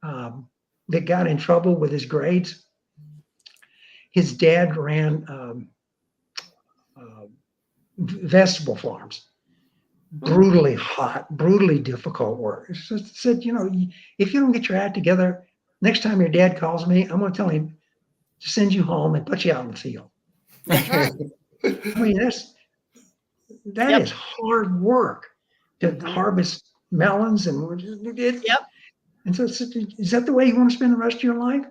that got in trouble with his grades, his dad ran vegetable farms. Brutally hot, brutally difficult work. So said, if you don't get your act together, next time your dad calls me, I'm going to tell him to send you home and put you out in the field. That's right. I mean, that is hard work to harvest melons and And so, is that the way you want to spend the rest of your life?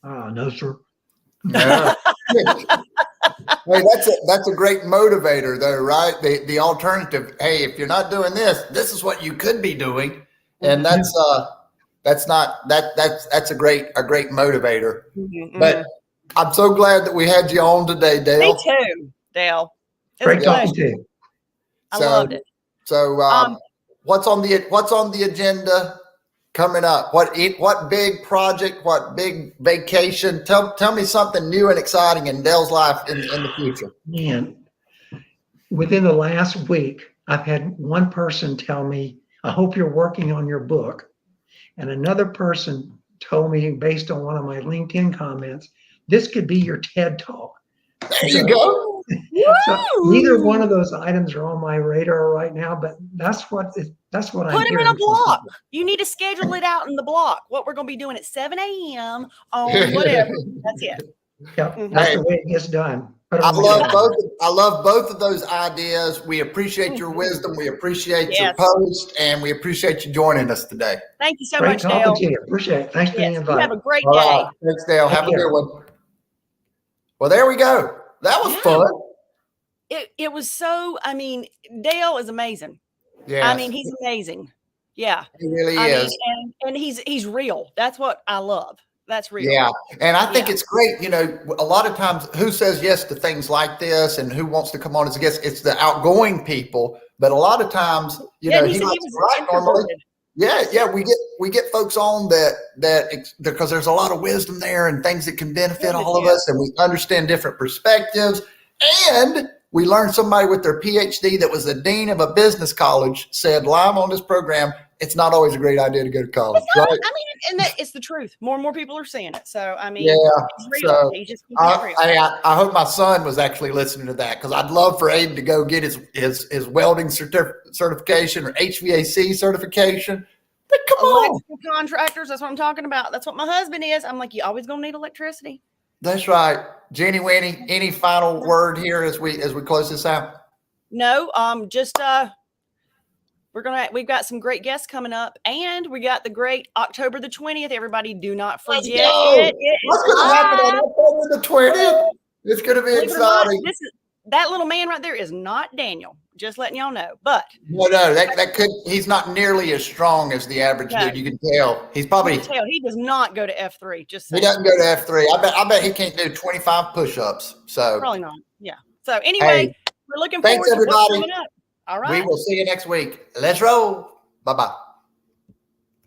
No, sir. Yeah. Hey, that's a great motivator, though, right? The alternative. Hey, if you're not doing this is what you could be doing, and that's a great motivator. But I'm so glad that we had you on today, Dale. Me too, Dale. Great talking to you. I loved it. So, what's on the agenda coming up? What big project? What big vacation? Tell me something new and exciting in Dale's life in the future. Man, within the last week, I've had one person tell me, I hope you're working on your book. And another person told me, based on one of my LinkedIn comments, this could be your TED Talk. There you go. So neither one of those items are on my radar right now, but that's what I'm Put them in a block. You need to schedule it out in the block. What we're going to be doing at 7 a.m. on whatever. That's it. Yep, that's the way it gets done. I love both of those ideas. We appreciate your wisdom. We appreciate your post, and we appreciate you joining us today. Thank you so Great much, talking Dale. to you. Appreciate it. Thanks for the invite. You have a great All day. right. Thanks, Dale. Have a good one. Well, there we go. That was fun. It was so, Dale is amazing. Yeah. He's amazing. Yeah. He really is. And he's real. That's what I love. That's real. Yeah. And I think it's great. A lot of times who says yes to things like this and who wants to come on as a guest? It's the outgoing people. But a lot of times, he likes to write normally. Yeah. We get folks on that because there's a lot of wisdom there and things that can benefit all of us, and we understand different perspectives, and we learn somebody with their PhD that was the dean of a business college said live on this program, it's not always a great idea to go to college, right? And that it's the truth. More and more people are saying it. So he's real. So he just keeps it real. I hope my son was actually listening to that, because I'd love for Aiden to go get his welding certification or HVAC certification. But come on, electrical contractors. That's what I'm talking about. That's what my husband is. I'm like, you always gonna need electricity. That's right. Jenny, WInny, any final word here as we close this out? No, just we've got some great guests coming up, and we got the great October the 20th. Everybody, do not Let's forget go. it. It is What's going to happen on live. October the 20th? It's going to be Believe it or not, exciting. that little man right there is not Daniel. Just letting y'all know. But No, he's not nearly as strong as the average dude. You can tell. He's probably, he does not go to F3. Just he saying. doesn't go to F3. I bet he can't do 25 push-ups. So Probably not. Yeah. So anyway, we're looking forward thanks to what's everybody. coming up. All We right. will see you next week. Let's roll. Bye-bye.